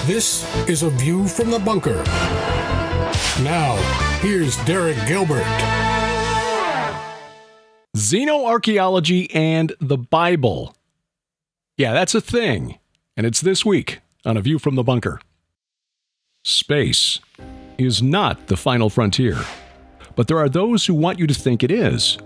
This is A View from the Bunker. Now, here's Derek Gilbert. Xenoarchaeology and the Bible. Yeah, that's a thing. And it's this week on A View from the Bunker. Space is not the final frontier, but there are those who want you to think it is.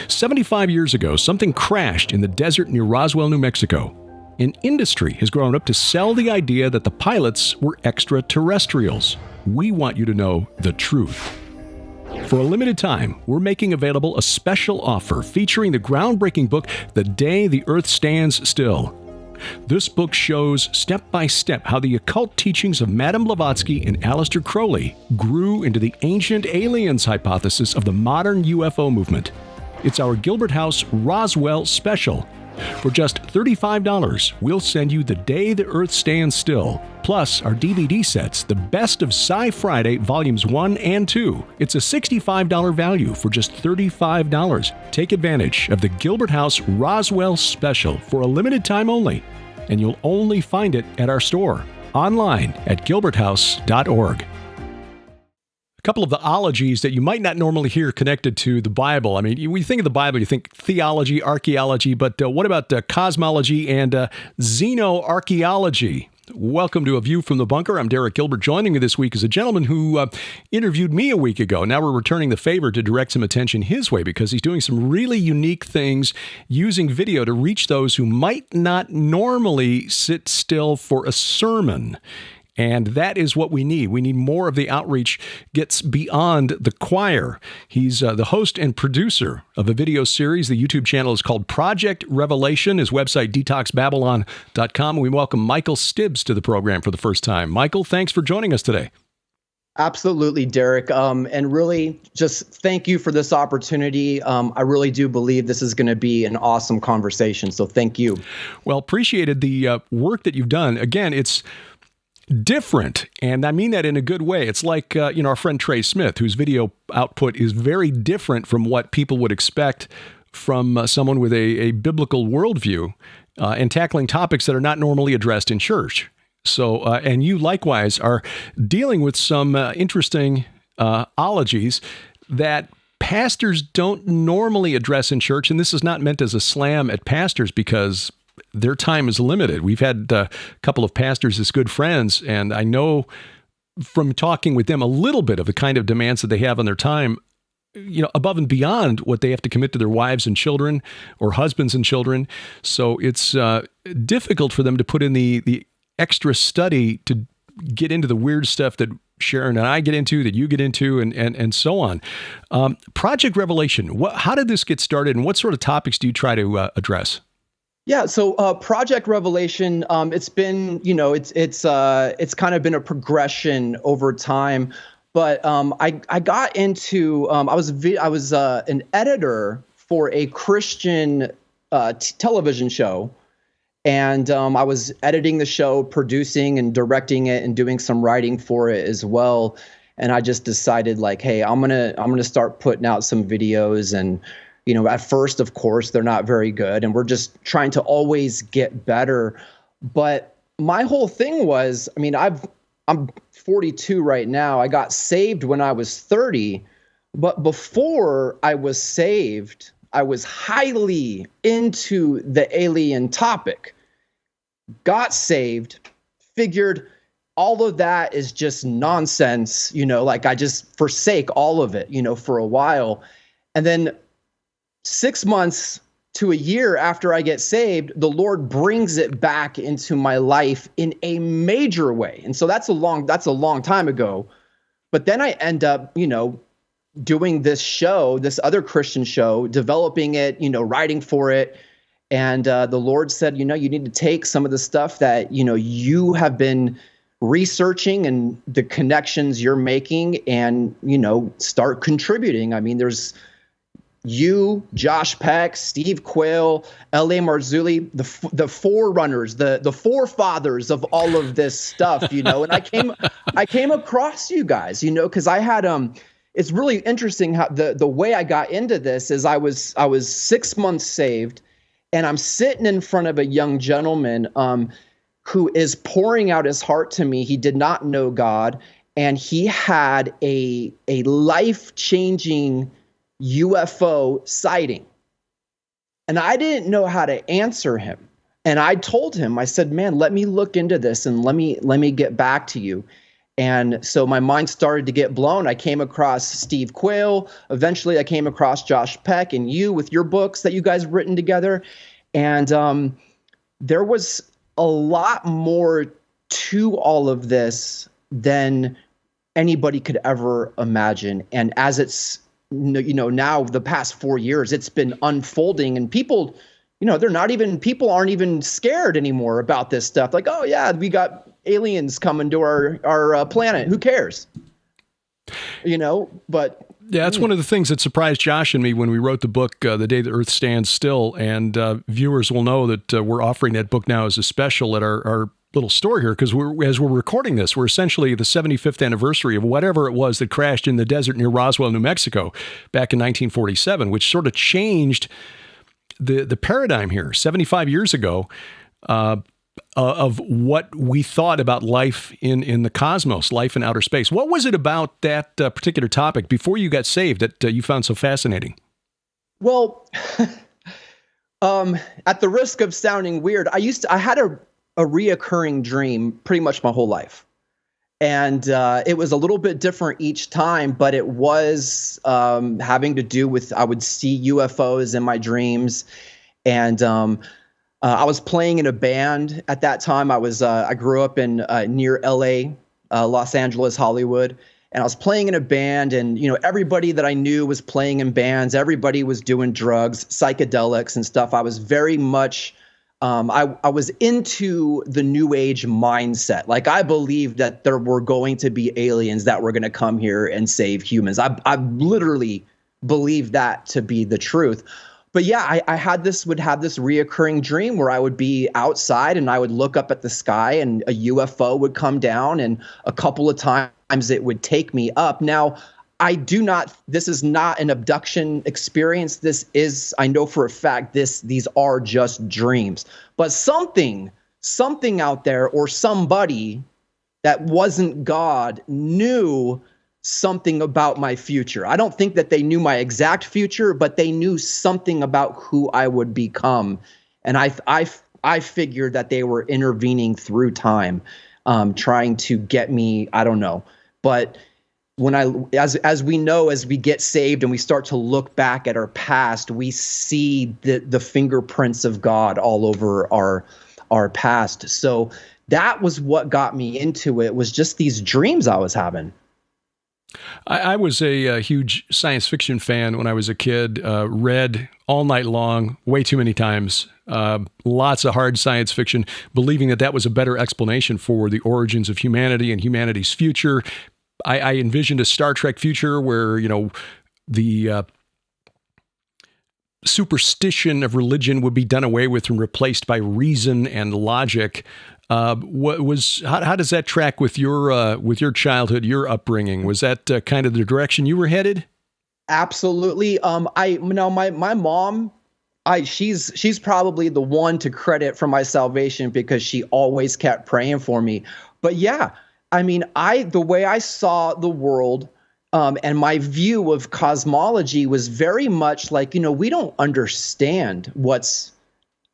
75 years ago, something crashed in the desert near Roswell, New Mexico. An industry has grown up to sell the idea that the pilots were extraterrestrials. We want you to know the truth. For a limited time, we're making available a special offer featuring the groundbreaking book, The Day the Earth Stands Still. This book shows step by step how the occult teachings of Madame Blavatsky and Aleister Crowley grew into the ancient aliens hypothesis of the modern UFO movement. It's our Gilbert House Roswell special. For just $35, we'll send you The Day the Earth Stands Still, plus our DVD sets, The Best of Sci Friday Volumes 1 and 2. It's a $65 value for just $35. Take advantage of the Gilbert House Roswell special for a limited time only, and you'll only find it at our store, online at gilberthouse.org. A couple of the ologies that you might not normally hear connected to the Bible. I mean, when you think of the Bible, you think theology, archaeology, but what about cosmology and xenoarchaeology? Welcome to A View from the Bunker. I'm Derek Gilbert. Joining me this week is a gentleman who interviewed me a week ago. Now we're returning the favor to direct some attention his way because he's doing some really unique things using video to reach those who might not normally sit still for a sermon. And that is what we need. We need more of the outreach gets beyond the choir. He's the host and producer of a video series. The YouTube channel is called Project Revelation. His website, detoxbabylon.com. We welcome Michael Stibbs to the program for the first time. Michael, thanks for joining us today. Absolutely, Derek. And really just thank you for this opportunity. I really do believe this is going to be an awesome conversation. So thank you. Well, appreciated the work that you've done. Again, it's different, and I mean that in a good way. It's like, our friend Trey Smith, whose video output is very different from what people would expect from someone with a biblical worldview and tackling topics that are not normally addressed in church. So, and you likewise are dealing with some interesting ologies that pastors don't normally address in church, and this is not meant as a slam at pastors because their time is limited. We've had a couple of pastors as good friends, and I know from talking with them a little bit of the kind of demands that they have on their time, above and beyond what they have to commit to their wives and children or husbands and children. So it's difficult for them to put in the extra study to get into the weird stuff that Sharon and I get into, that you get into, and so on. Project Revelation, how did this get started, and what sort of topics do you try to address? Yeah, so Project Revelation, it's been, it's kind of been a progression over time. But I got into, I was an editor for a Christian television show, and I was editing the show, producing and directing it, and doing some writing for it as well. And I just decided, like, hey, I'm gonna start putting out some videos. And at first, of course, they're not very good, and we're just trying to always get better. But my whole thing was, I'm 42 right now. I got saved when I was 30, but before I was saved, I was highly into the alien topic. Got saved, figured all of that is just nonsense, I just forsake all of it, for a while. And then 6 months to a year after I get saved, the Lord brings it back into my life in a major way. And so that's a long time ago. But then I end up, doing this show, this other Christian show, developing it, writing for it. And the Lord said, you need to take some of the stuff that, you have been researching and the connections you're making and, start contributing. There's you, Josh Peck, Steve Quayle, L.A. Marzulli, the forerunners, the forefathers of all of this stuff, and I came across you guys, because I had it's really interesting how the way I got into this is I was 6 months saved, and I'm sitting in front of a young gentleman who is pouring out his heart to me. He did not know God, and he had a life-changing UFO sighting. And I didn't know how to answer him. And I told him, I said, man, let me look into this and let me get back to you. And so my mind started to get blown. I came across Steve Quayle. Eventually I came across Josh Peck and you with your books that you guys have written together. And there was a lot more to all of this than anybody could ever imagine. And as it's, now the past 4 years, it's been unfolding, and people, people aren't even scared anymore about this stuff. Like, oh yeah, we got aliens coming to our planet. Who cares? But yeah, that's one of the things that surprised Josh and me when we wrote the book, The Day the Earth Stands Still. And viewers will know that we're offering that book now as a special at our little store here, because as we're recording this, we're essentially the 75th anniversary of whatever it was that crashed in the desert near Roswell, New Mexico back in 1947, which sort of changed the paradigm here 75 years ago of what we thought about life in the cosmos, life in outer space. What was it about that particular topic before you got saved that you found so fascinating? Well, at the risk of sounding weird, I had a reoccurring dream pretty much my whole life. And it was a little bit different each time, but it was having to do with, I would see UFOs in my dreams. And I was playing in a band at that time. I grew up in near LA, Los Angeles, Hollywood. And I was playing in a band, and everybody that I knew was playing in bands. Everybody was doing drugs, psychedelics and stuff. I was very much I was into the new age mindset. Like, I believed that there were going to be aliens that were going to come here and save humans. I literally believed that to be the truth. But yeah, I would have this reoccurring dream where I would be outside and I would look up at the sky and a UFO would come down, and a couple of times it would take me up. Now, this is not an abduction experience. I know for a fact these are just dreams. But something out there, or somebody that wasn't God, knew something about my future. I don't think that they knew my exact future, but they knew something about who I would become. And I figured that they were intervening through time, trying to get me, I don't know. But as we know, as we get saved and we start to look back at our past, we see the fingerprints of God all over our past. So that was what got me into it, was just these dreams I was having. I was a huge science fiction fan when I was a kid, read all night long, way too many times, lots of hard science fiction, believing that was a better explanation for the origins of humanity and humanity's future. I envisioned a Star Trek future where, the superstition of religion would be done away with and replaced by reason and logic. How does that track with your childhood, your upbringing? Was that kind of the direction you were headed? Absolutely. My mom, she's probably the one to credit for my salvation, because she always kept praying for me. But yeah, I mean, the way I saw the world, and my view of cosmology was very much like, we don't understand what's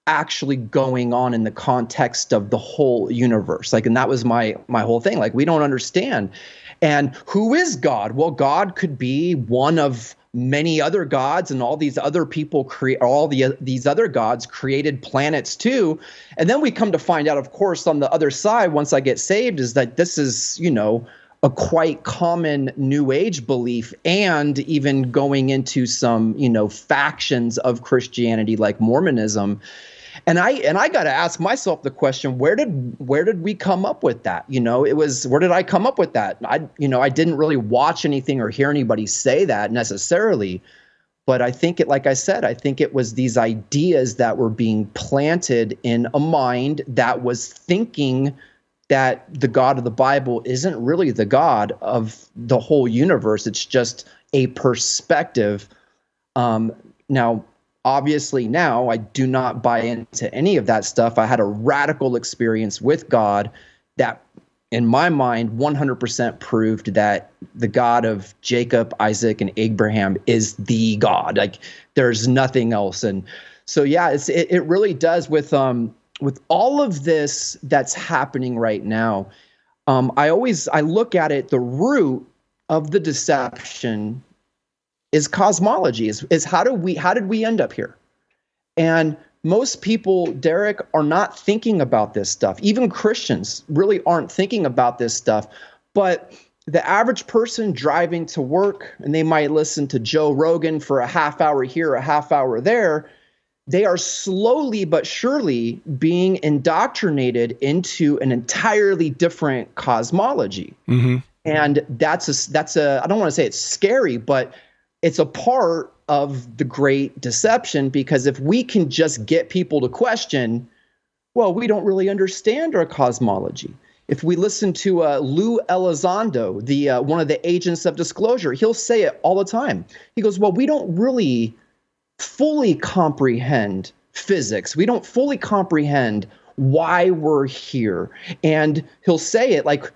actually going on in the context of the whole universe. And that was my whole thing. Like, we don't understand. And who is God? Well, God could be one of many other gods, and all these other people these other gods created planets too. And then we come to find out, of course, on the other side, once I get saved, is that this is, a quite common New Age belief, and even going into some, factions of Christianity like Mormonism. And I got to ask myself the question, where did we come up with that? Where did I come up with that? I didn't really watch anything or hear anybody say that necessarily, but I think like I said, I think it was these ideas that were being planted in a mind that was thinking that the God of the Bible isn't really the God of the whole universe. It's just a perspective. Now, Obviously, now I do not buy into any of that stuff. I had a radical experience with God that, in my mind, 100% proved that the God of Jacob, Isaac, and Abraham is the God. Like, there's nothing else. And so, yeah, it really does with all of this that's happening right now. I look at it, the root of the deception is cosmology, is how did we end up here? And most people, Derek, are not thinking about this stuff. Even Christians really aren't thinking about this stuff. But the average person driving to work, and they might listen to Joe Rogan for a half hour here, a half hour there, they are slowly but surely being indoctrinated into an entirely different cosmology. Mm-hmm. And that's I don't want to say it's scary, but it's a part of the great deception, because if we can just get people to question, well, we don't really understand our cosmology. If we listen to Lou Elizondo, one of the agents of disclosure, he'll say it all the time. He goes, well, we don't really fully comprehend physics. We don't fully comprehend why we're here. And he'll say it like,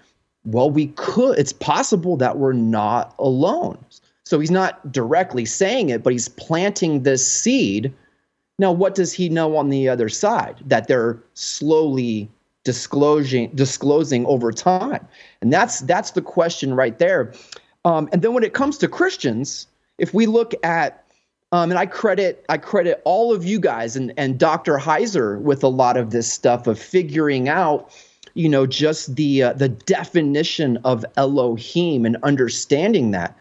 well, it's possible that we're not alone. So he's not directly saying it, but he's planting this seed. Now, what does he know on the other side? That they're slowly disclosing over time. And that's the question right there. And then when it comes to Christians, if we look at, and I credit all of you guys and Dr. Heiser with a lot of this stuff of figuring out, just the definition of Elohim and understanding that.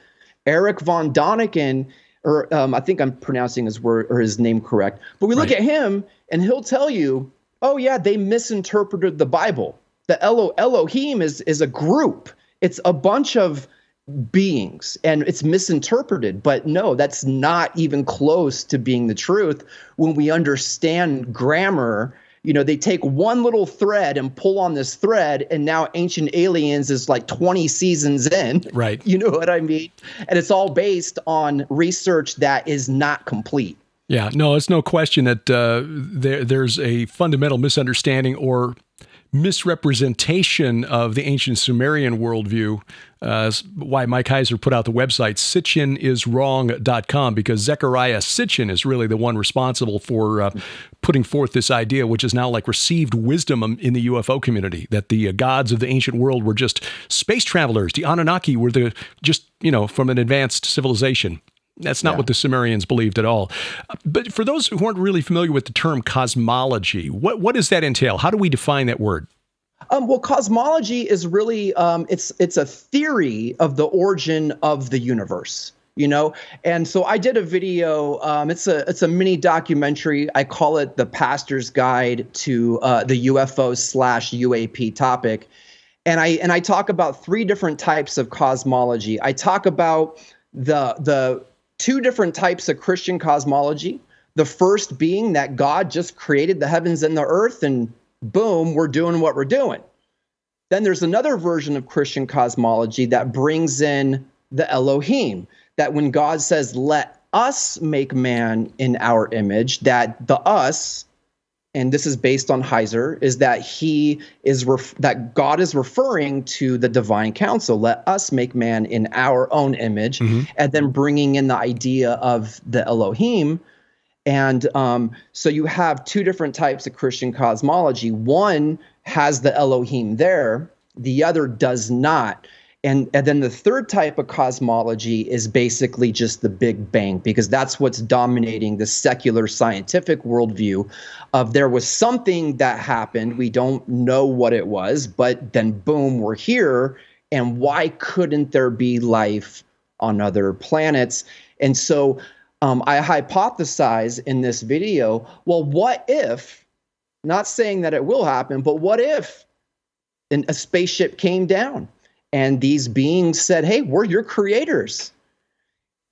Eric von Daniken, or I think I'm pronouncing his name correct, but we look at him and he'll tell you, oh yeah, they misinterpreted the Bible. The Elohim is a group. It's a bunch of beings and it's misinterpreted. But no, that's not even close to being the truth. When we understand grammar, they take one little thread and pull on this thread, and now Ancient Aliens is like 20 seasons in. Right. You know what I mean? And it's all based on research that is not complete. Yeah, no, it's no question that there's a fundamental misunderstanding or misrepresentation of the ancient Sumerian worldview. Why Mike Heiser put out the website sitchiniswrong.com, because Zechariah Sitchin is really the one responsible for putting forth this idea, which is now like received wisdom in the UFO community, that the gods of the ancient world were just space travelers. The Anunnaki were from an advanced civilization. That's not what the Sumerians believed at all. But for those who aren't really familiar with the term cosmology, what does that entail? How do we define that word? Well, cosmology is really it's a theory of the origin of the universe, And so I did a video. It's a mini documentary. I call it The Pastor's Guide to the UFO/UAP topic, and I talk about 3 different types of cosmology. I talk about the 2 different types of Christian cosmology. The first being that God just created the heavens and the earth, and boom, we're doing what we're doing. Then there's another version of Christian cosmology that brings in the Elohim, that when God says, let us make man in our image, that the us, and this is based on Heiser, is that that God is referring to the divine council. Let us make man in our own image, and then bringing in the idea of the Elohim. And so you have 2 different types of Christian cosmology. One has the Elohim there, the other does not. And then the third type of cosmology is basically just the Big Bang, because that's what's dominating the secular scientific worldview of there was something that happened. We don't know what it was, but then boom, we're here. And why couldn't there be life on other planets? And so I hypothesize in this video, well, what if, not saying that it will happen, but what if a spaceship came down? And these beings said, hey, we're your creators.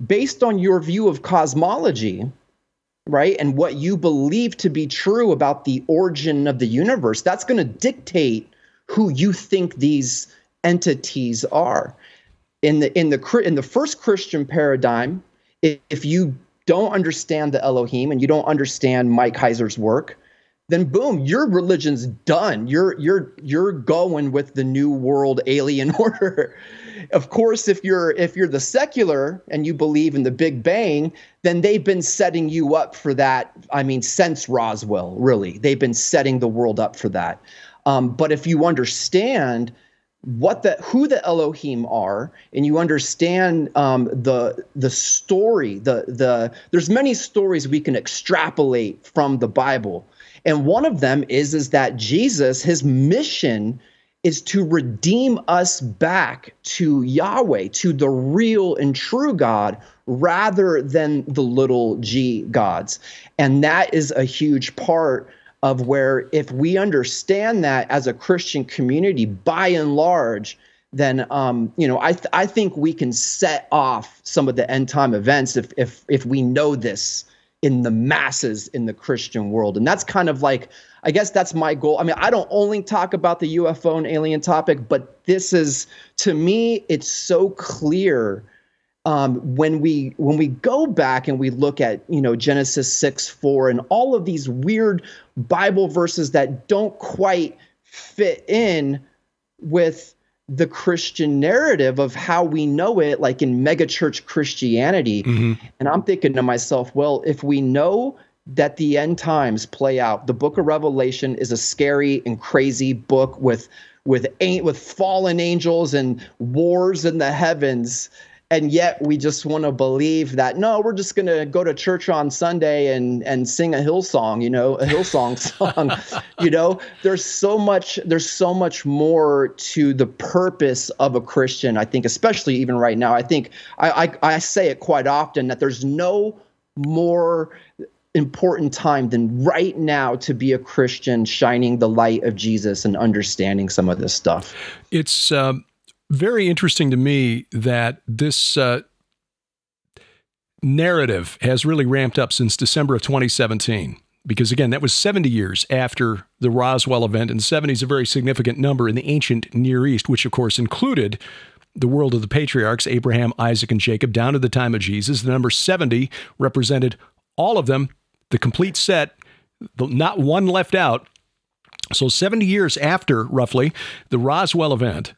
Based on your view of cosmology, right, and what you believe to be true about the origin of the universe, that's going to dictate who you think these entities are. In the first Christian paradigm, if you don't understand the Elohim and you don't understand Mike Heiser's work, then boom, your religion's done. You're going with the new world alien order. Of course, if you're the secular and you believe in the Big Bang, then they've been setting you up for that. I mean, since Roswell, really, they've been setting the world up for that. But if you understand who the Elohim are, and you understand the story, there's many stories we can extrapolate from the Bible. And one of them is that Jesus, his mission is to redeem us back to Yahweh, to the real and true God, rather than the little g gods. And that is a huge part of where, if we understand that as a Christian community, by and large, then I think we can set off some of the end time events if we know this in the masses in the Christian world. And that's kind of like, I guess that's my goal. I mean, I don't only talk about the UFO and alien topic, but this is, to me, it's so clear when we go back and we look at, Genesis 6:4 and all of these weird Bible verses that don't quite fit in with the Christian narrative of how we know it, like in megachurch Christianity. Mm-hmm. And I'm thinking to myself, well, if we know that the end times play out, the book of Revelation is a scary and crazy book with fallen angels and wars in the heavens, and yet we just want to believe that, no, we're just going to go to church on Sunday and sing a Hillsong, a Hillsong song. There's so much more to the purpose of a Christian, I think, especially even right now. I think I say it quite often that there's no more important time than right now to be a Christian, shining the light of Jesus and understanding some of this stuff. It's very interesting to me that this narrative has really ramped up since December of 2017. Because again, that was 70 years after the Roswell event, and 70 is a very significant number in the ancient Near East, which of course included the world of the patriarchs, Abraham, Isaac, and Jacob, down to the time of Jesus. The number 70 represented all of them, the complete set, not one left out. So 70 years after, roughly, the Roswell event,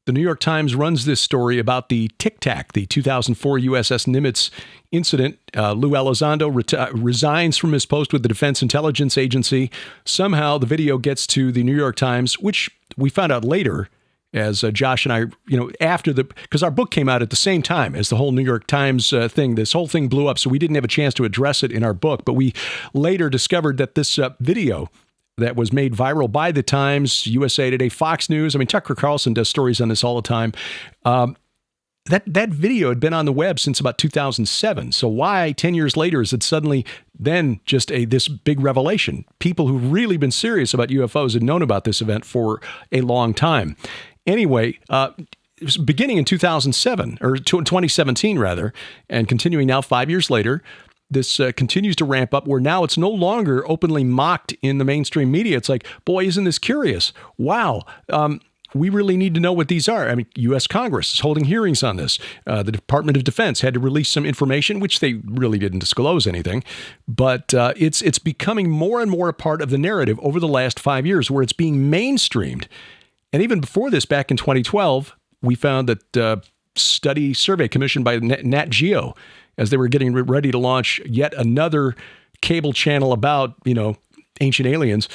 the New York Times runs this story about the Tic Tac, the 2004 USS Nimitz incident. Lou Elizondo resigns from his post with the Defense Intelligence Agency. Somehow the video gets to the New York Times, which we found out later, as Josh and I, because our book came out at the same time as the whole New York Times thing. This whole thing blew up, so we didn't have a chance to address it in our book. But we later discovered that this video that was made viral by the Times, USA Today, Fox News. I mean, Tucker Carlson does stories on this all the time. That video had been on the web since about 2007. So why 10 years later is it suddenly then just this big revelation? People who've really been serious about UFOs had known about this event for a long time. Anyway, it was beginning in 2007, or 2017 rather, and continuing now 5 years later, this continues to ramp up where now it's no longer openly mocked in the mainstream media. It's like, boy, isn't this curious? Wow. We really need to know what these are. I mean, U.S. Congress is holding hearings on this. The Department of Defense had to release some information, which they really didn't disclose anything. But it's becoming more and more a part of the narrative over the last 5 years where it's being mainstreamed. And even before this, back in 2012, we found that survey commissioned by Nat Geo, as they were getting ready to launch yet another cable channel about, ancient aliens,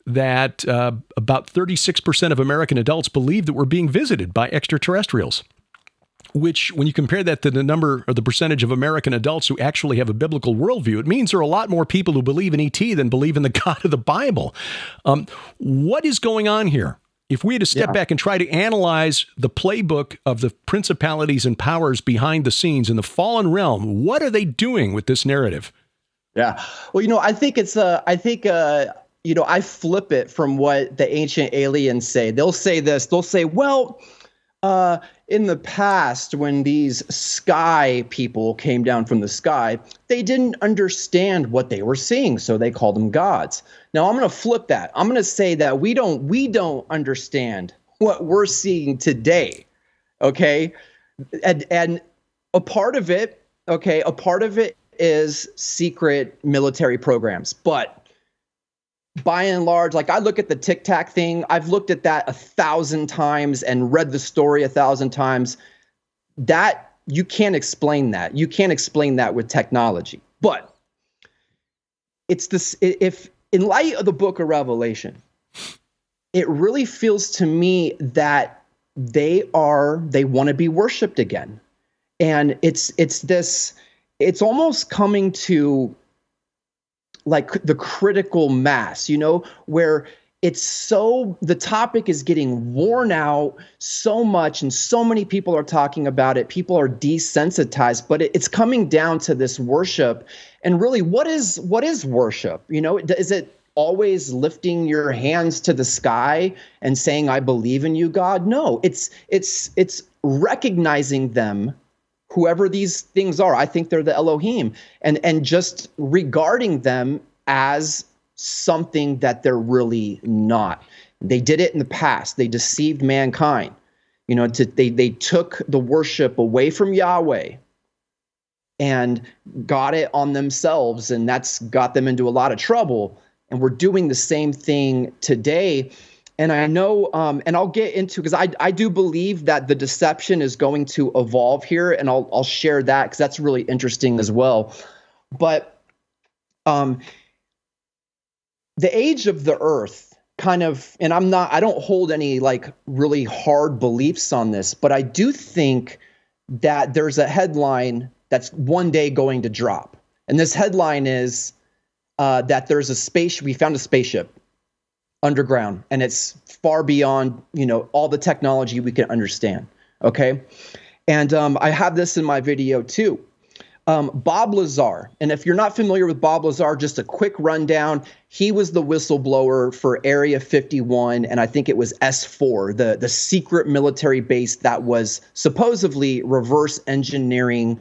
that about 36% of American adults believe that we're being visited by extraterrestrials, which when you compare that to the number or the percentage of American adults who actually have a biblical worldview, it means there are a lot more people who believe in ET than believe in the God of the Bible. What is going on here? If we had to step back and try to analyze the playbook of the principalities and powers behind the scenes in the fallen realm, what are they doing with this narrative? Yeah. Well, I think I flip it from what the ancient aliens say. They'll say this. They'll say, well, in the past, when these sky people came down from the sky, they didn't understand what they were seeing, so they called them gods. Now, I'm going to flip that. I'm going to say that we don't understand what we're seeing today, okay? And a part of it is secret military programs, but by and large, like I look at the Tic Tac thing, I've looked at that 1,000 times and read the story 1,000 times. That you can't explain that. You can't explain that with technology. But it's this, if in light of the book of Revelation, it really feels to me that they want to be worshiped again. And it's almost coming to like the critical mass, where the topic is getting worn out so much and so many people are talking about it. People are desensitized, but it's coming down to this worship. And really, what is worship? Is it always lifting your hands to the sky and saying, I believe in you, God? No, it's recognizing them, whoever these things are. I think they're the Elohim, and just regarding them as something that they're really not. They did it in the past. They deceived mankind. They took the worship away from Yahweh and got it on themselves, and that's got them into a lot of trouble. And we're doing the same thing today. And I know, and I'll get into, because I do believe that the deception is going to evolve here, and I'll share that because that's really interesting as well. But the age of the earth kind of, and I don't hold any like really hard beliefs on this, but I do think that there's a headline that's one day going to drop. And this headline is that there's we found a spaceship underground, and it's far beyond, all the technology we can understand. Okay. And I have this in my video too. Bob Lazar. And if you're not familiar with Bob Lazar, just a quick rundown. He was the whistleblower for Area 51, and I think it was S4, the secret military base that was supposedly reverse engineering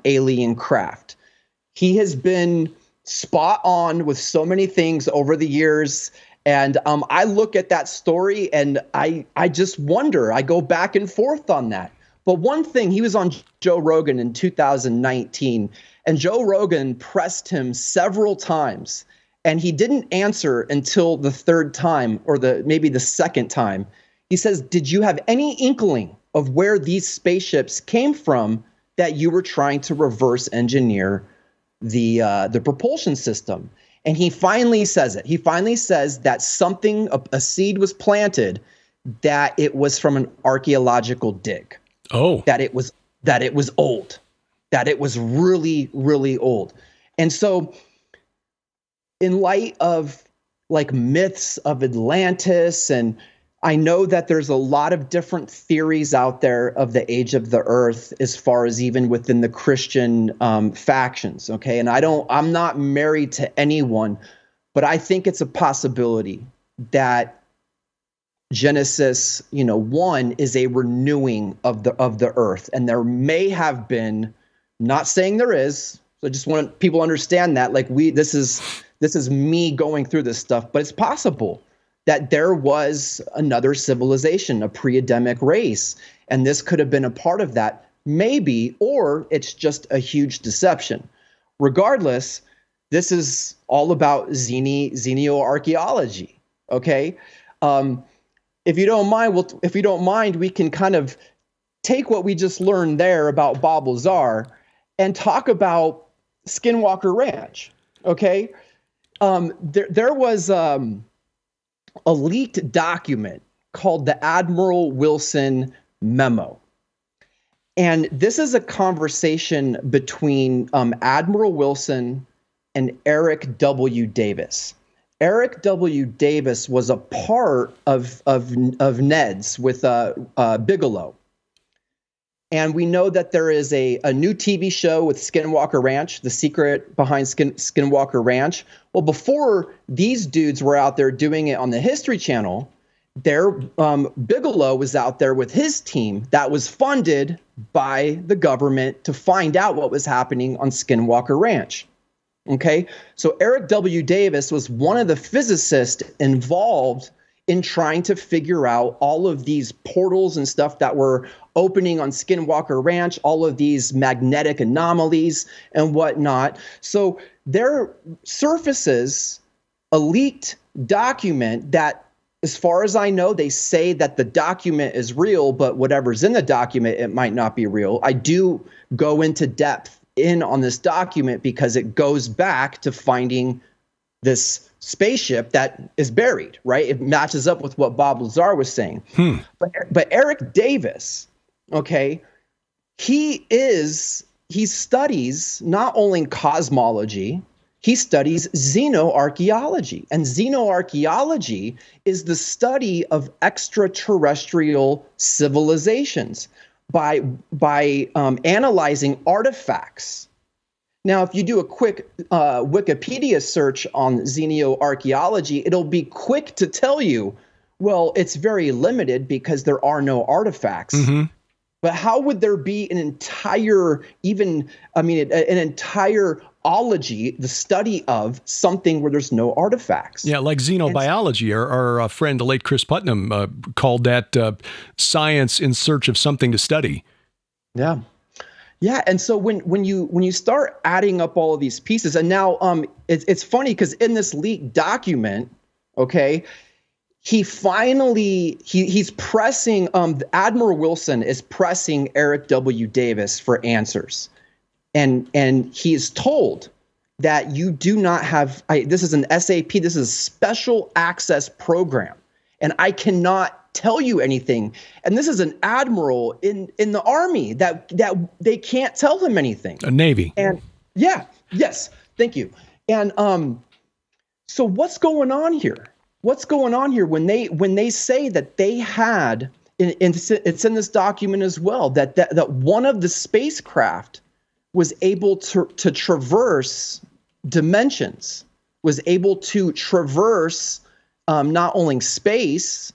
alien craft. He has been spot on with so many things over the years. And I look at that story and I just wonder, I go back and forth on that. But one thing, he was on Joe Rogan in 2019, and Joe Rogan pressed him several times, and he didn't answer until the third time, or maybe the second time. He says, did you have any inkling of where these spaceships came from that you were trying to reverse engineer the propulsion system? And he finally says it. He finally says that a seed was planted, that it was from an archaeological dig. Oh, that it was old, that it was really, really old. And so in light of like myths of Atlantis, and I know that there's a lot of different theories out there of the age of the earth, as far as even within the Christian factions. Okay. And I'm not married to anyone, but I think it's a possibility that Genesis, 1 is a renewing of the earth. And there may have been, not saying there is, so I just want people to understand that, like this is me going through this stuff, but it's possible that there was another civilization, a pre-Adamic race, and this could have been a part of that, maybe, or it's just a huge deception. Regardless, this is all about Xenoarchaeology, okay? If you don't mind, we can kind of take what we just learned there about Bob Lazar and talk about Skinwalker Ranch. Okay, there was a leaked document called the Admiral Wilson Memo, and this is a conversation between Admiral Wilson and Eric W. Davis. Eric W. Davis was a part of NEDS with Bigelow. And we know that there is a new TV show with Skinwalker Ranch, the secret behind Skinwalker Ranch. Well, before these dudes were out there doing it on the History Channel, Bigelow was out there with his team that was funded by the government to find out what was happening on Skinwalker Ranch. Okay, so Eric W. Davis was one of the physicists involved in trying to figure out all of these portals and stuff that were opening on Skinwalker Ranch, all of these magnetic anomalies and whatnot. So there surfaces a leaked document that, as far as I know, they say that the document is real, but whatever's in the document, it might not be real. I do go into depth on this document because it goes back to finding this spaceship that is buried, right? It matches up with what Bob Lazar was saying. But Eric Davis, okay, he studies not only cosmology, he studies xenoarchaeology. And xenoarchaeology is the study of extraterrestrial civilizations by analyzing artifacts. Now, if you do a quick Wikipedia search on xenoarchaeology, it'll be quick to tell you, well, it's very limited because there are no artifacts. Mm-hmm. But how would there be an entire ology, the study of something where there's no artifacts? Yeah, like xenobiology. Our friend, the late Chris Putnam, called that science in search of something to study. Yeah. Yeah, and so when you start adding up all of these pieces, and now it's funny because in this leaked document, okay, he's pressing Admiral Wilson is pressing Eric W. Davis for answers, and he is told that you do not have. This is an SAP. This is a special access program, and I cannot tell you anything. And this is an admiral in the Army that they can't tell him anything. A Navy. And yes, thank you. And so what's going on here? What's going on here when they say that they had, it's in this document as well, that one of the spacecraft was able to traverse dimensions, was able to traverse not only space,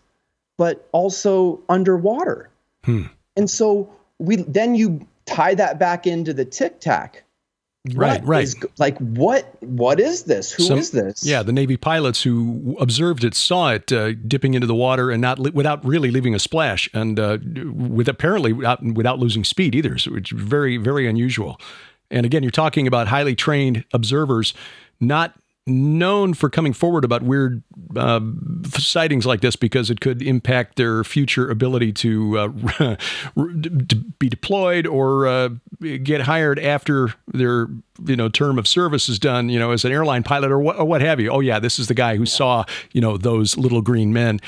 but also underwater. And so you tie that back into the Tic Tac. Right. What is this? Who is this? Yeah, the Navy pilots who observed it saw it dipping into the water and without really leaving a splash, and without losing speed either. So it's very, very unusual. And again, you're talking about highly trained observers, not known for coming forward about weird sightings like this because it could impact their future ability to be deployed or get hired after their term of service is done, as an airline pilot or what have you. Oh yeah, this is the guy who saw those little green men.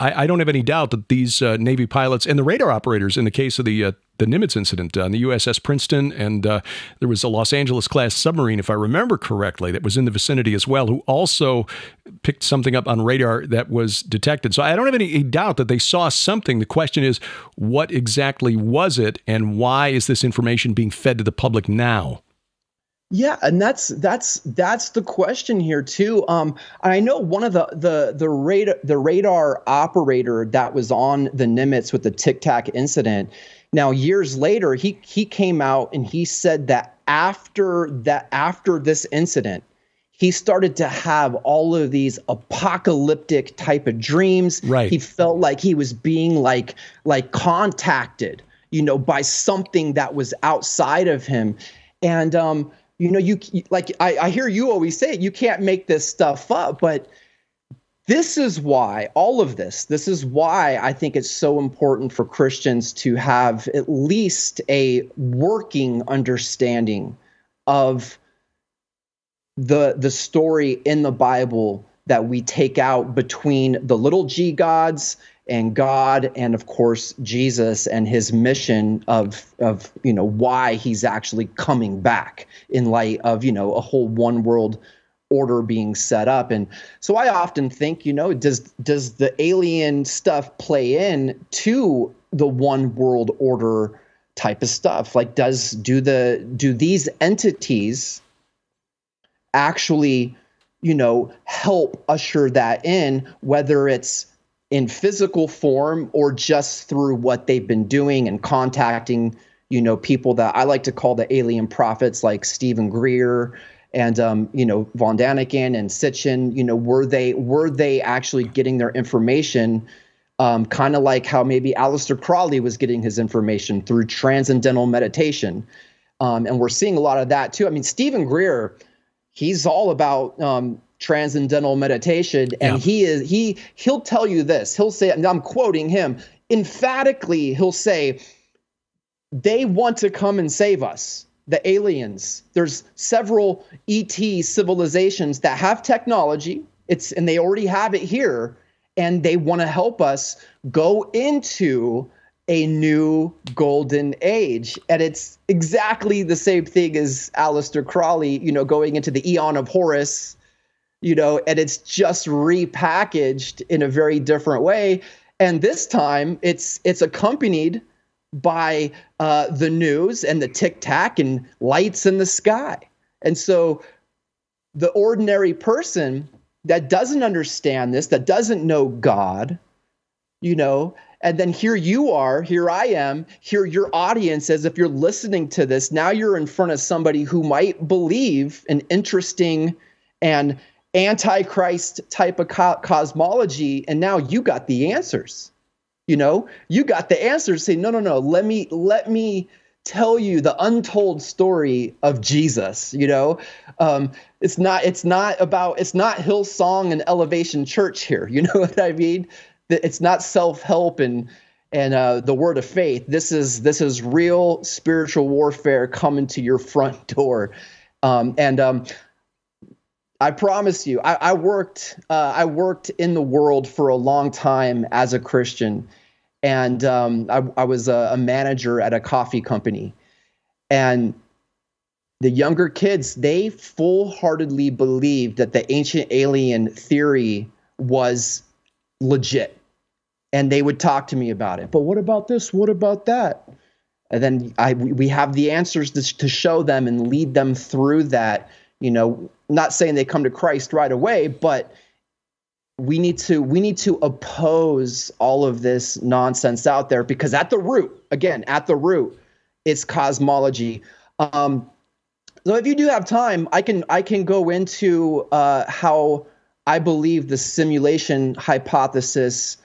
I don't have any doubt that these Navy pilots and the radar operators, in the case of the Nimitz incident on the USS Princeton, and there was a Los Angeles-class submarine, if I remember correctly, that was in the vicinity as well, who also picked something up on radar that was detected. So I don't have any doubt that they saw something. The question is, what exactly was it, and why is this information being fed to the public now? Yeah, and that's the question here too. I know one of the radar operator that was on the Nimitz with the Tic Tac incident. Now, years later, he came out and he said that after this incident, he started to have all of these apocalyptic type of dreams. Right. He felt like he was being like contacted, by something that was outside of him, and I hear you always say it, you can't make this stuff up, but this is why this is why I think it's so important for Christians to have at least a working understanding of the story in the Bible that we take out between the little g gods and God, and of course Jesus and his mission of why he's actually coming back in light of a whole one world order being set up. And so I often think, does the alien stuff play in to the one world order type of stuff? Like, do these entities actually help usher that in, whether it's in physical form or just through what they've been doing and contacting, people that I like to call the alien prophets, like Stephen Greer Von Daniken and Sitchin, were they actually getting their information kind of like how maybe Aleister Crowley was getting his information through transcendental meditation? And we're seeing a lot of that too. I mean, Stephen Greer, he's all about transcendental meditation, and he'll tell you this. He'll say, and I'm quoting him emphatically, he'll say, they want to come and save us, the aliens. There's several ET civilizations that have technology, and they already have it here, and they want to help us go into a new golden age. And it's exactly the same thing as Aleister Crowley, going into the Eon of Horus, and it's just repackaged in a very different way. And this time it's accompanied by the news and the tic-tac and lights in the sky. And so the ordinary person that doesn't understand this, that doesn't know God, and then here I am, here your audience, as if you're listening to this, now you're in front of somebody who might believe an interesting and antichrist type of cosmology, and now you got the answers. You got the answers. Say, no, let me tell you the untold story of Jesus. It's not Hillsong and Elevation Church here. You know what I mean? It's not self-help and the word of faith. This is real spiritual warfare coming to your front door. I promise you, I worked in the world for a long time as a Christian, and I was a manager at a coffee company, and the younger kids, they full-heartedly believed that the ancient alien theory was legit, and they would talk to me about it. But what about this? What about that? And then we have the answers to show them and lead them through that. Not saying they come to Christ right away, but we need to oppose all of this nonsense out there, because at the root, it's cosmology. So if you do have time, I can go into how I believe the simulation hypothesis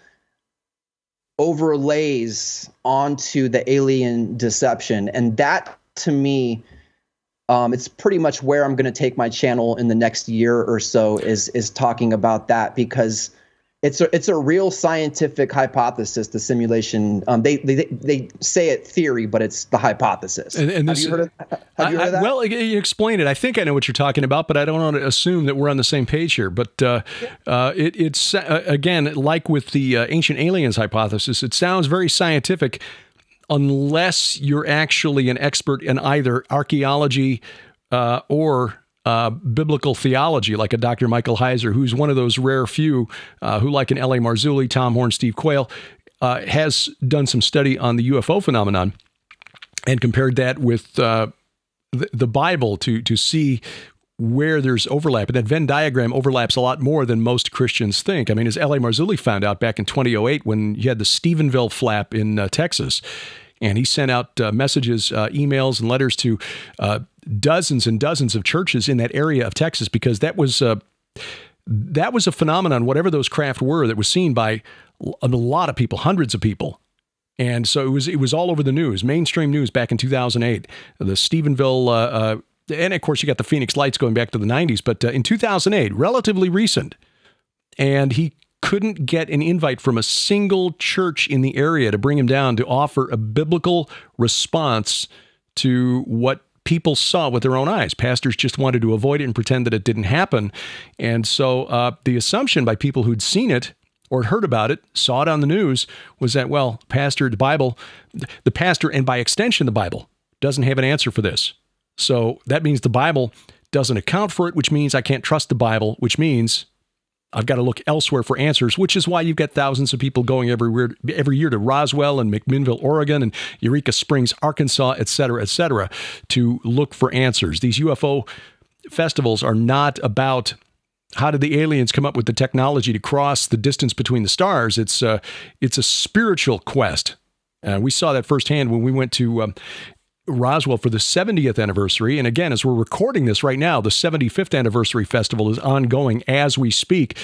overlays onto the alien deception. And that, to me, it's pretty much where I'm going to take my channel in the next year or so, is talking about that, because it's a real scientific hypothesis, the simulation. They say it theory, but it's the hypothesis. And this, have you heard of that? Well, you explain it. I think I know what you're talking about, but I don't want to assume that we're on the same page here. But it's again, like with the ancient aliens hypothesis, it sounds very scientific, unless you're actually an expert in either archaeology or biblical theology, like a Dr. Michael Heiser, who's one of those rare few who, like an L.A. Marzulli, Tom Horn, Steve Quayle, has done some study on the UFO phenomenon and compared that with the Bible to see where there's overlap. And that Venn diagram overlaps a lot more than most Christians think. I mean, as L.A. Marzulli found out back in 2008 when you had the Stephenville flap in Texas, and he sent out messages, emails, and letters to dozens and dozens of churches in that area of Texas, because that was a phenomenon, whatever those craft were, that was seen by a lot of people, hundreds of people. And so it was all over the news, mainstream news back in 2008. The Stephenville, and of course you got the Phoenix Lights going back to the 90s, but in 2008, relatively recent, and he couldn't get an invite from a single church in the area to bring him down to offer a biblical response to what people saw with their own eyes. Pastors just wanted to avoid it and pretend that it didn't happen. And so the assumption by people who'd seen it or heard about it, saw it on the news, was that, well, the pastor, and by extension the Bible, doesn't have an answer for this. So that means the Bible doesn't account for it, which means I can't trust the Bible, which means I've got to look elsewhere for answers, which is why you've got thousands of people going every year to Roswell and McMinnville, Oregon, and Eureka Springs, Arkansas, et cetera, to look for answers. These UFO festivals are not about how did the aliens come up with the technology to cross the distance between the stars. It's a spiritual quest. We saw that firsthand when we went to Roswell for the 70th anniversary. And again, as we're recording this right now, the 75th anniversary festival is ongoing as we speak.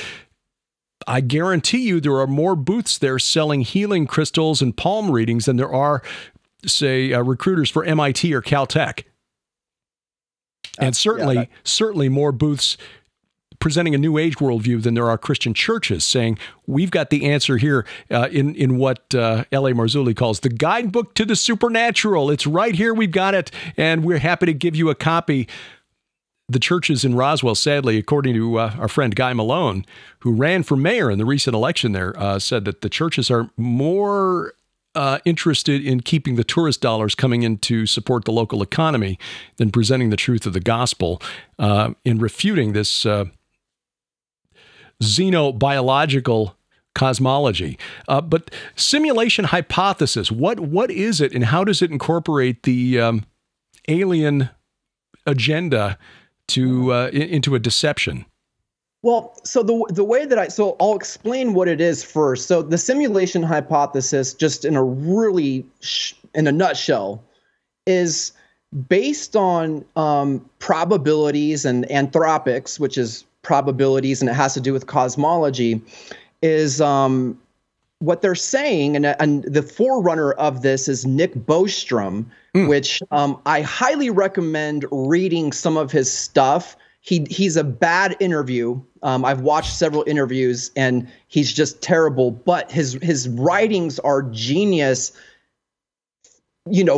I guarantee you there are more booths there selling healing crystals and palm readings than there are, say, recruiters for MIT or Caltech. And certainly more booths presenting a New Age worldview than there are Christian churches saying, we've got the answer here in what L.A. Marzulli calls the guidebook to the supernatural. It's right here. We've got it. And we're happy to give you a copy. The churches in Roswell, sadly, according to our friend Guy Malone, who ran for mayor in the recent election there, said that the churches are more interested in keeping the tourist dollars coming in to support the local economy than presenting the truth of the gospel in refuting this xenobiological cosmology. But simulation hypothesis, what is it and how does it incorporate the alien agenda into a deception? Well, so the way that I'll explain what it is first. So the simulation hypothesis, just in a nutshell, is based on probabilities and anthropics, which is probabilities, and it has to do with cosmology, is what they're saying, and the forerunner of this is Nick Bostrom, which I highly recommend reading some of his stuff. He's a bad interview. I've watched several interviews, and he's just terrible. But his writings are genius,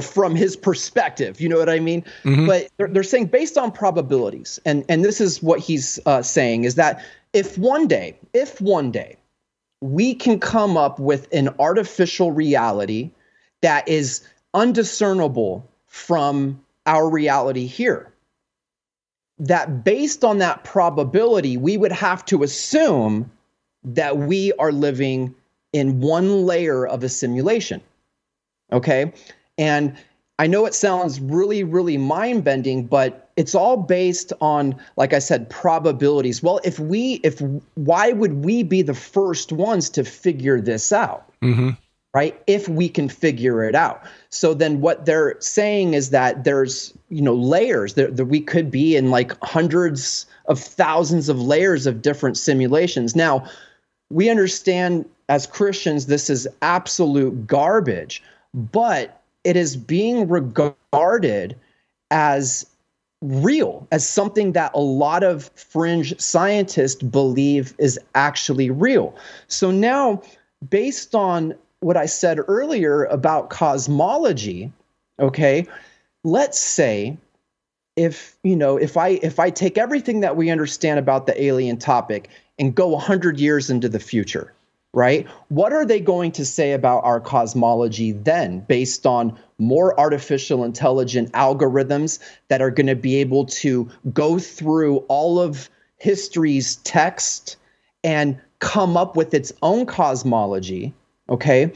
from his perspective. You know what I mean? Mm-hmm. But they're saying based on probabilities, and this is what he's saying, is that if one day we can come up with an artificial reality that is undiscernible from our reality here, that based on that probability, we would have to assume that we are living in one layer of a simulation. Okay? And I know it sounds really, really mind-bending, but it's all based on, like I said, probabilities. Well, why would we be the first ones to figure this out? Mm-hmm. Right? If we can figure it out. So then what they're saying is that there's, layers that we could be in like hundreds of thousands of layers of different simulations. Now, we understand as Christians, this is absolute garbage, but it is being regarded as real, as something that a lot of fringe scientists believe is actually real. So now, based on what I said earlier about cosmology, okay, let's say if I take everything that we understand about the alien topic and go 100 years into the future, right? What are they going to say about our cosmology then, based on more artificial intelligent algorithms that are going to be able to go through all of history's text and come up with its own cosmology? Okay,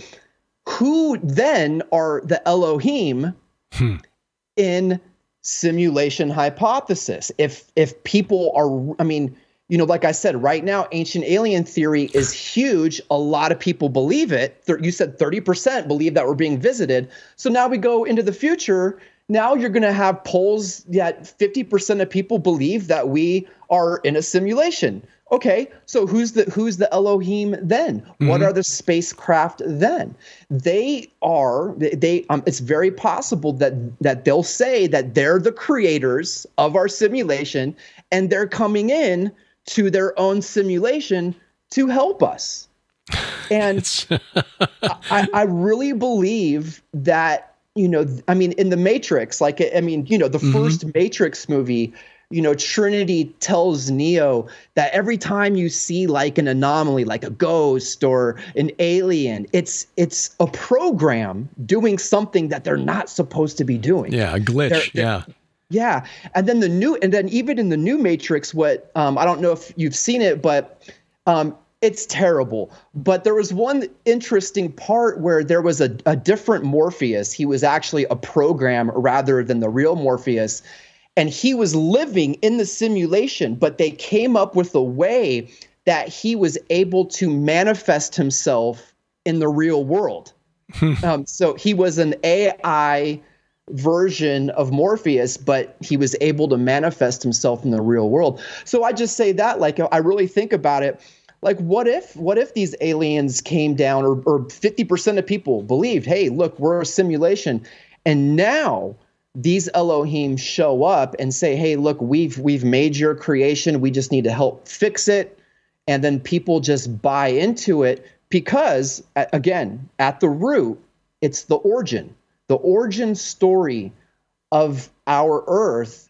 who then are the Elohim in simulation hypothesis? If people are, like I said, right now, ancient alien theory is huge. A lot of people believe it. You said 30% believe that we're being visited. So now we go into the future. Now you're going to have polls that 50% of people believe that we are in a simulation. Okay, so who's the Elohim then? Mm-hmm. What are the spacecraft then? It's very possible that they'll say that they're the creators of our simulation, and they're coming in to their own simulation to help us. And I really believe that, in the Matrix, the first Matrix movie, Trinity tells Neo that every time you see like an anomaly, like a ghost or an alien, it's a program doing something that they're not supposed to be doing. Yeah, a glitch. Yeah. And then even in the new Matrix, what I don't know if you've seen it, but it's terrible. But there was one interesting part where there was a different Morpheus. He was actually a program rather than the real Morpheus. And he was living in the simulation, but they came up with a way that he was able to manifest himself in the real world. So he was an AI version of Morpheus, but he was able to manifest himself in the real world. So I just say that, like, I really think about it. Like, what if these aliens came down, or 50% of people believed, hey, look, we're a simulation. And now these Elohim show up and say, hey, look, we've made your creation. We just need to help fix it. And then people just buy into it because, again, at the root, it's the origin story of our Earth,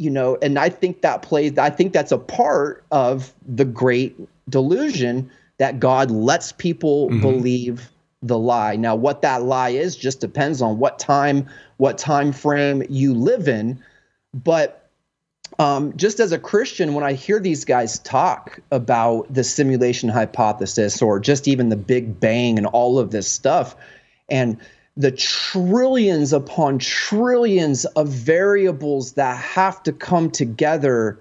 and I think that's a part of the great delusion that God lets people believe the lie. Now, what that lie is just depends on what time frame you live in. But just as a Christian, when I hear these guys talk about the simulation hypothesis, or just even the Big Bang and all of this stuff, and the trillions upon trillions of variables that have to come together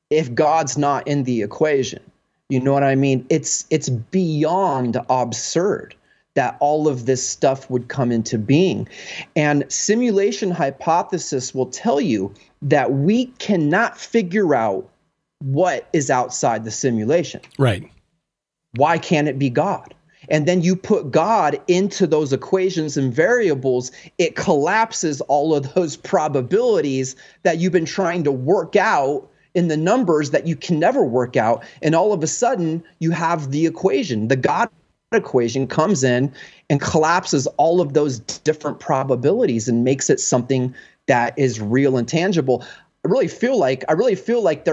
if God's not in the equation. You know what I mean? It's beyond absurd that all of this stuff would come into being. And simulation hypothesis will tell you that we cannot figure out what is outside the simulation. Right. Why can't it be God? And then you put God into those equations and variables, it collapses all of those probabilities that you've been trying to work out in the numbers that you can never work out. And all of a sudden, you have the equation. The God equation comes in and collapses all of those different probabilities and makes it something that is real and tangible. I really feel like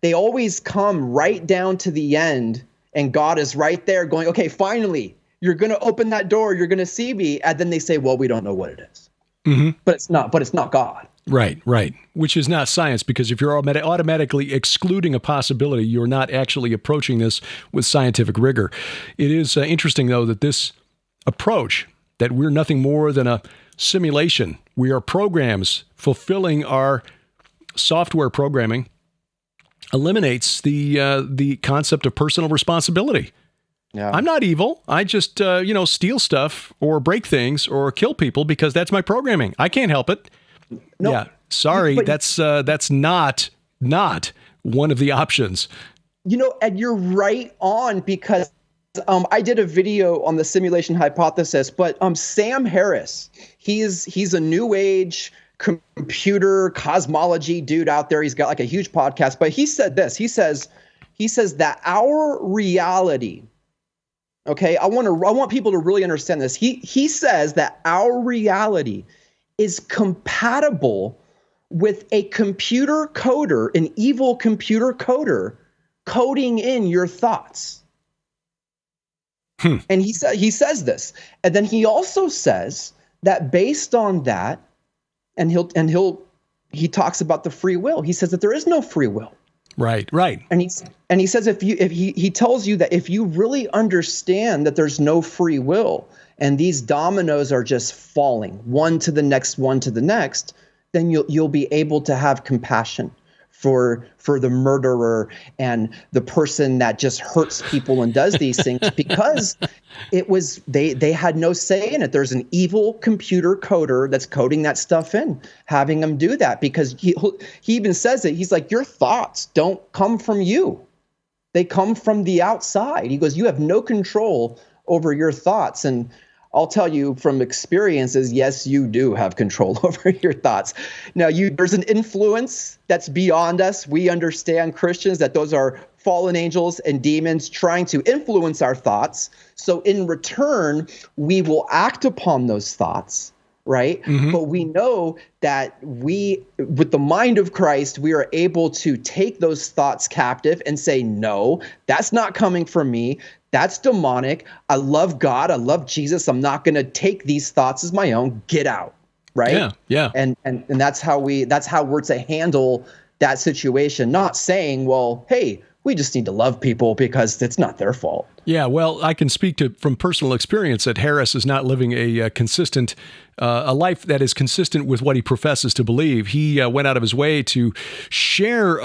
they always come right down to the end, and God is right there going, okay, finally, you're going to open that door, you're going to see me. And then they say, well, we don't know what it is. But it's not God. Right. Which is not science, because if you're automatically excluding a possibility, you're not actually approaching this with scientific rigor. It is interesting, though, that this approach, that we're nothing more than a simulation, we are programs fulfilling our software programming, eliminates the concept of personal responsibility. Yeah. I'm not evil. I just steal stuff or break things or kill people because that's my programming. I can't help it. No, yeah, sorry, that's not one of the options. And you're right on, because I did a video on the simulation hypothesis, but Sam Harris, he's a new age computer cosmology dude out there. He's got like a huge podcast, but he said this. He says that our reality, okay, I want people to really understand this. He says that our reality is compatible with a computer coder, an evil computer coder, coding in your thoughts. And he says this. And then he also says that based on that, and he talks about the free will. He says that there is no free will. Right. And he says he tells you that if you really understand that there's no free will, and these dominoes are just falling one to the next, then you'll be able to have compassion for the murderer and the person that just hurts people and does these things, because they had no say in it. There's an evil computer coder that's coding that stuff in, having them do that, because he even says it. He's like, your thoughts don't come from you. They come from the outside. He goes, you have no control over your thoughts. And I'll tell you from experiences, yes, you do have control over your thoughts. Now, there's an influence that's beyond us. We understand, Christians, that those are fallen angels and demons trying to influence our thoughts. So in return, we will act upon those thoughts, right? But we know that with the mind of Christ, we are able to take those thoughts captive and say, no, that's not coming from me. That's demonic. I love God. I love Jesus. I'm not going to take these thoughts as my own. Get out. Right. Yeah. And that's how we're to handle that situation. Not saying, well, hey, we just need to love people because it's not their fault. Yeah. Well, I can speak from personal experience that Harris is not living a consistent, a life that is consistent with what he professes to believe. He went out of his way to share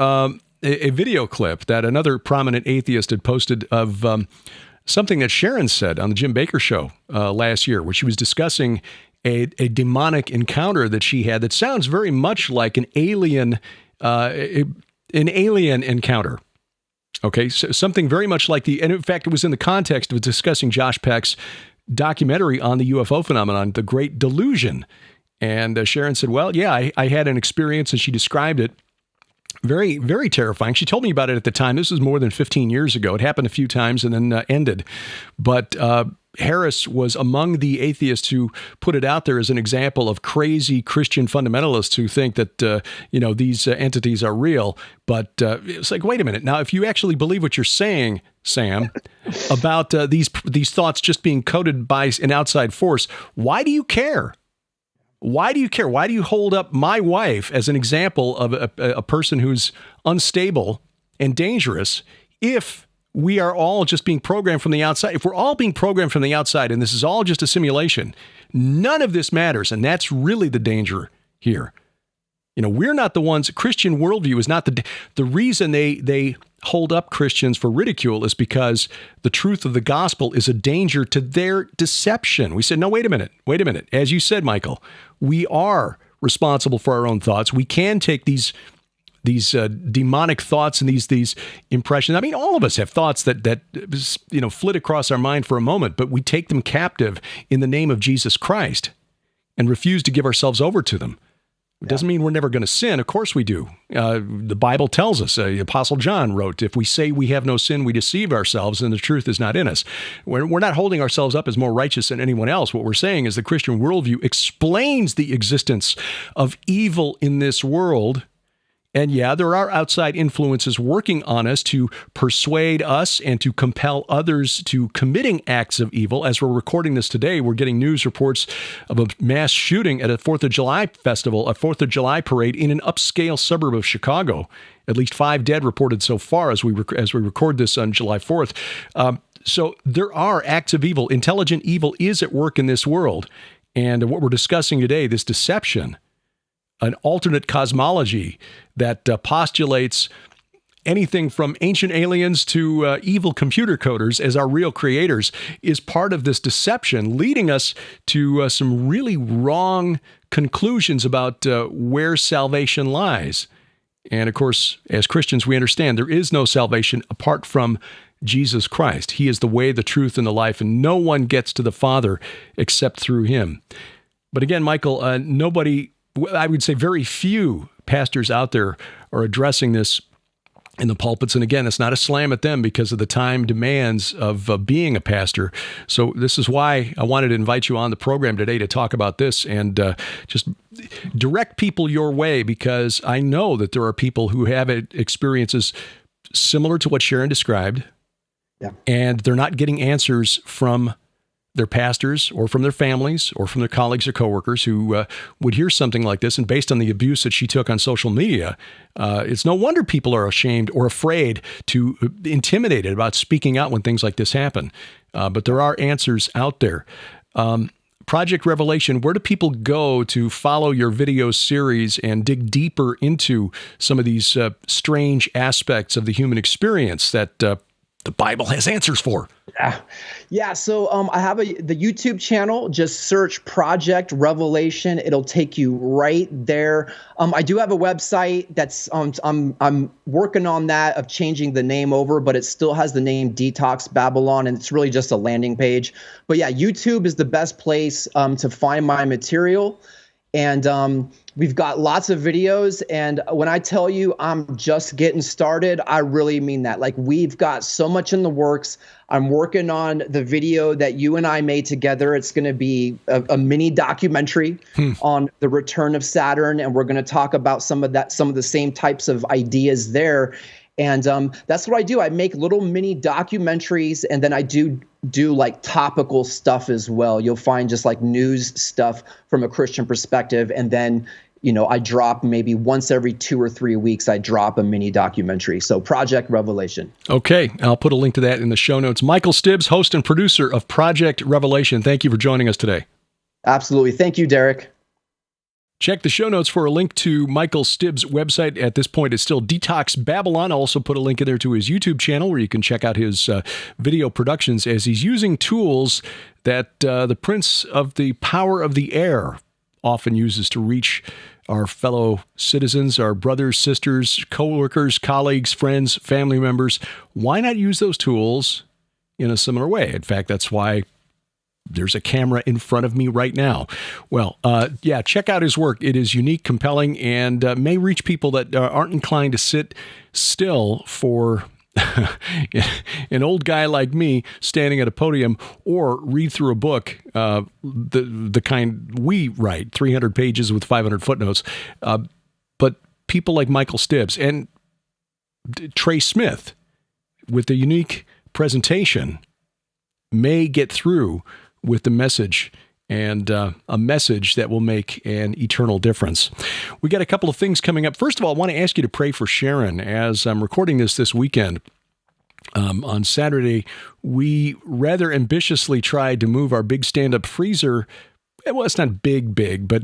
a video clip that another prominent atheist had posted of something that Sharon said on the Jim Bakker show last year, where she was discussing a demonic encounter that she had that sounds very much like an alien encounter. Okay, so something very much like and in fact, it was in the context of discussing Josh Peck's documentary on the UFO phenomenon, The Great Delusion. And Sharon said, well, yeah, I had an experience, and she described it. Very, very terrifying. She told me about it at the time. This was more than 15 years ago. It happened a few times and then ended. But Harris was among the atheists who put it out there as an example of crazy Christian fundamentalists who think that, these entities are real. But it's like, wait a minute. Now, if you actually believe what you're saying, Sam, about these thoughts just being coded by an outside force, why do you care? Why do you care? Why do you hold up my wife as an example of a person who's unstable and dangerous if we are all just being programmed from the outside? If we're all being programmed from the outside and this is all just a simulation, none of this matters. And that's really the danger here. We're not the ones. Christian worldview is not the reason they hold up Christians for ridicule is because the truth of the gospel is a danger to their deception. We said, no, wait a minute. As you said, Michael, we are responsible for our own thoughts. We can take these demonic thoughts and these impressions. I mean, all of us have thoughts that flit across our mind for a moment, but we take them captive in the name of Jesus Christ and refuse to give ourselves over to them. It doesn't mean we're never going to sin. Of course we do. The Bible tells us, the Apostle John wrote, if we say we have no sin, we deceive ourselves and the truth is not in us. We're not holding ourselves up as more righteous than anyone else. What we're saying is the Christian worldview explains the existence of evil in this world. And yeah, there are outside influences working on us to persuade us and to compel others to committing acts of evil. As we're recording this today, we're getting news reports of a mass shooting at a 4th of July festival, a 4th of July parade in an upscale suburb of Chicago. At least 5 dead reported so far as we record this on July 4th. So there are acts of evil. Intelligent evil is at work in this world. And what we're discussing today, this deception, an alternate cosmology that postulates anything from ancient aliens to evil computer coders as our real creators, is part of this deception, leading us to some really wrong conclusions about where salvation lies. And of course, as Christians, we understand there is no salvation apart from Jesus Christ. He is the way, the truth, and the life, and no one gets to the Father except through him. But again, Michael, I would say very few pastors out there are addressing this in the pulpits. And again, it's not a slam at them because of the time demands of being a pastor. So this is why I wanted to invite you on the program today to talk about this and just direct people your way, because I know that there are people who have experiences similar to what Sharon described, and they're not getting answers from their pastors or from their families or from their colleagues or coworkers who would hear something like this. And based on the abuse that she took on social media, it's no wonder people are ashamed or afraid to intimidated about speaking out when things like this happen. But there are answers out there. Project Revelation, where do people go to follow your video series and dig deeper into some of these strange aspects of the human experience that the Bible has answers for? Yeah. So I have the YouTube channel. Just search Project Revelation. It'll take you right there. I do have a website that's I'm working on that, of changing the name over, but it still has the name Detox Babylon, and it's really just a landing page. But yeah, YouTube is the best place to find my material. And we've got lots of videos. And when I tell you I'm just getting started, I really mean that. Like, we've got so much in the works. I'm working on the video that you and I made together. It's going to be a mini documentary on the return of Saturn. And we're going to talk about some of the same types of ideas there. And that's what I do. I make little mini documentaries, and then I do like topical stuff as well. You'll find just like news stuff from a Christian perspective. And then, I drop maybe once every 2 or 3 weeks, I drop a mini documentary. So Project Revelation. Okay. I'll put a link to that in the show notes. Michael Stibbs, host and producer of Project Revelation. Thank you for joining us today. Absolutely. Thank you, Derek. Check the show notes for a link to Michael Stibbs' website. At this point, it's still Detox Babylon. I'll also put a link in there to his YouTube channel where you can check out his video productions as he's using tools that the Prince of the Power of the Air often uses to reach our fellow citizens, our brothers, sisters, co-workers, colleagues, friends, family members. Why not use those tools in a similar way? In fact, that's why there's a camera in front of me right now. Well, check out his work. It is unique, compelling, and may reach people that aren't inclined to sit still for an old guy like me standing at a podium or read through a book, the kind we write, 300 pages with 500 footnotes. But people like Michael Stibbs and Trey Smith with the unique presentation may get through with the message, and a message that will make an eternal difference. We got a couple of things coming up. First of all, I want to ask you to pray for Sharon. As I'm recording this weekend, on Saturday, we rather ambitiously tried to move our big stand-up freezer. Well, it's not big, but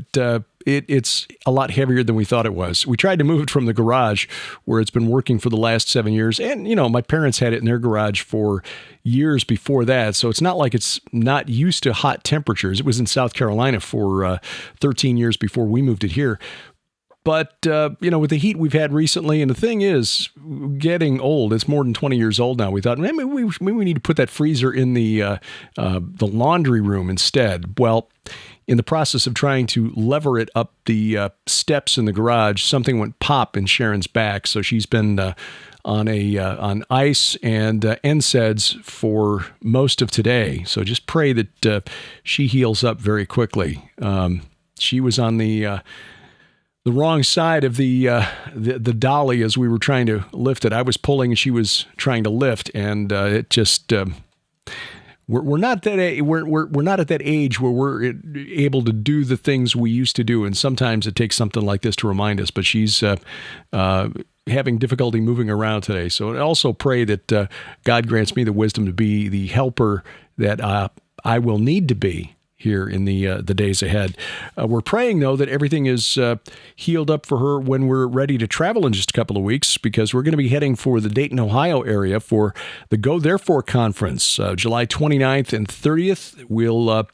it's a lot heavier than we thought it was. We tried to move it from the garage where it's been working for the last 7 years. And, my parents had it in their garage for years before that. So it's not like it's not used to hot temperatures. It was in South Carolina for 13 years before we moved it here. But, with the heat we've had recently, and the thing is, getting old, it's more than 20 years old now. We thought, maybe we need to put that freezer in the laundry room instead. Well, in the process of trying to lever it up the steps in the garage, something went pop in Sharon's back. So she's been on ice and NSAIDs for most of today. So just pray that she heals up very quickly. She was on the wrong side of the dolly as we were trying to lift it. I was pulling and she was trying to lift, and it just we're not at that age where we're able to do the things we used to do, and sometimes it takes something like this to remind us. But she's having difficulty moving around today. So I also pray that God grants me the wisdom to be the helper that I will need to be here in the days ahead. We're praying, though, that everything is healed up for her when we're ready to travel in just a couple of weeks, because we're going to be heading for the Dayton, Ohio area for the Go Therefore conference, July 29th and 30th. We'll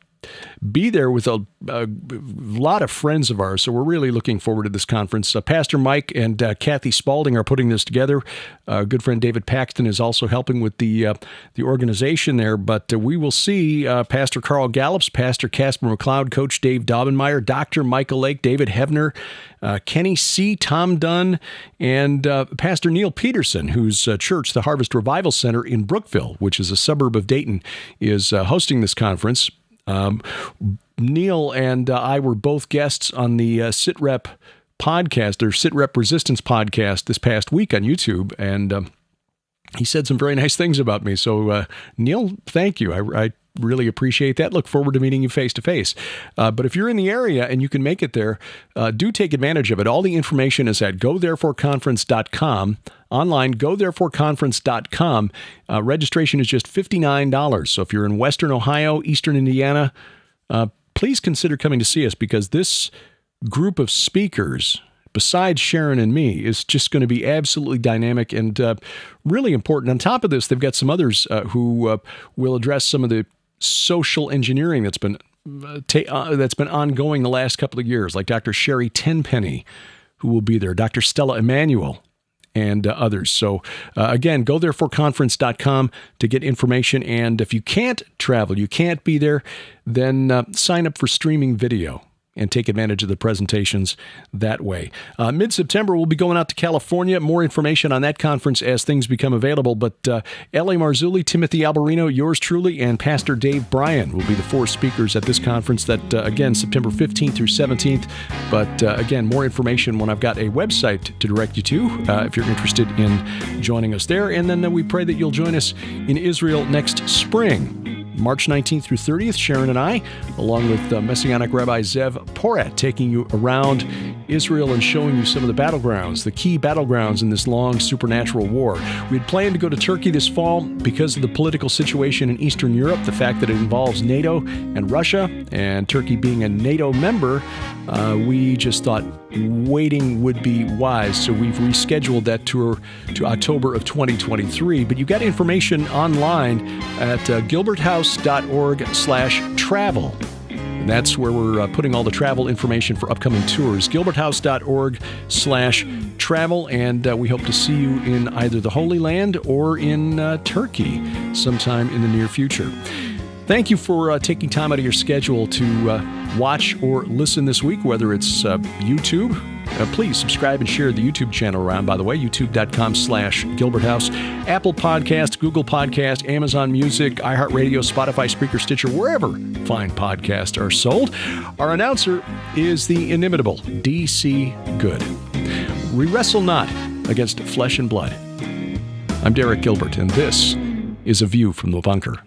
be there with a lot of friends of ours, so we're really looking forward to this conference. Pastor Mike and Kathy Spalding are putting this together. Good friend David Paxton is also helping with the organization there, but we will see Pastor Carl Gallups, Pastor Casper McLeod, Coach Dave Daubenmeyer, Dr. Michael Lake, David Hevner, Kenny C., Tom Dunn, and Pastor Neil Peterson, whose church, the Harvest Revival Center in Brookville, which is a suburb of Dayton, is hosting this conference. Neil and I were both guests on the SitRep podcast, or SitRep Resistance podcast, this past week on YouTube, and he said some very nice things about me. So, Neil, thank you. I really appreciate that. Look forward to meeting you face to face. But if you're in the area and you can make it there, do take advantage of it. All the information is at GoThereforeConference.com. Online, GoThereforeConference.com. Registration is just $59. So if you're in Western Ohio, Eastern Indiana, please consider coming to see us, because this group of speakers, besides Sharon and me, is just going to be absolutely dynamic and really important. On top of this, they've got some others who will address some of the social engineering that's been ongoing the last couple of years, like Dr. Sherry Tenpenny, who will be there, Dr. Stella Emanuel, and others. So again, GoThereforeConference.com to get information. And if you can't travel, you can't be there, then sign up for streaming video and take advantage of the presentations that way. Mid-September, we'll be going out to California. More information on that conference as things become available. But L.A. Marzulli, Timothy Alberino, yours truly, and Pastor Dave Bryan will be the four speakers at this conference that, again, September 15th through 17th. But, again, more information when I've got a website to direct you to if you're interested in joining us there. And then we pray that you'll join us in Israel next spring. March 19th through 30th, Sharon and I, along with Messianic Rabbi Zev Porat, taking you around Israel and showing you some of the battlegrounds, the key battlegrounds in this long supernatural war. We had planned to go to Turkey this fall because of the political situation in Eastern Europe, the fact that it involves NATO and Russia, and Turkey being a NATO member. We just thought waiting would be wise, so we've rescheduled that tour to October of 2023. But you got information online at gilberthouse.org/travel. And that's where we're putting all the travel information for upcoming tours. gilberthouse.org/travel. And we hope to see you in either the Holy Land or in Turkey sometime in the near future. Thank you for taking time out of your schedule to watch or listen this week, whether it's YouTube. Please subscribe and share the YouTube channel around, by the way, youtube.com/GilbertHouse, Apple Podcast, Google Podcast, Amazon Music, iHeartRadio, Spotify, Spreaker, Stitcher, wherever fine podcasts are sold. Our announcer is the inimitable D.C. Good. We wrestle not against flesh and blood. I'm Derek Gilbert, and this is A View from the Bunker.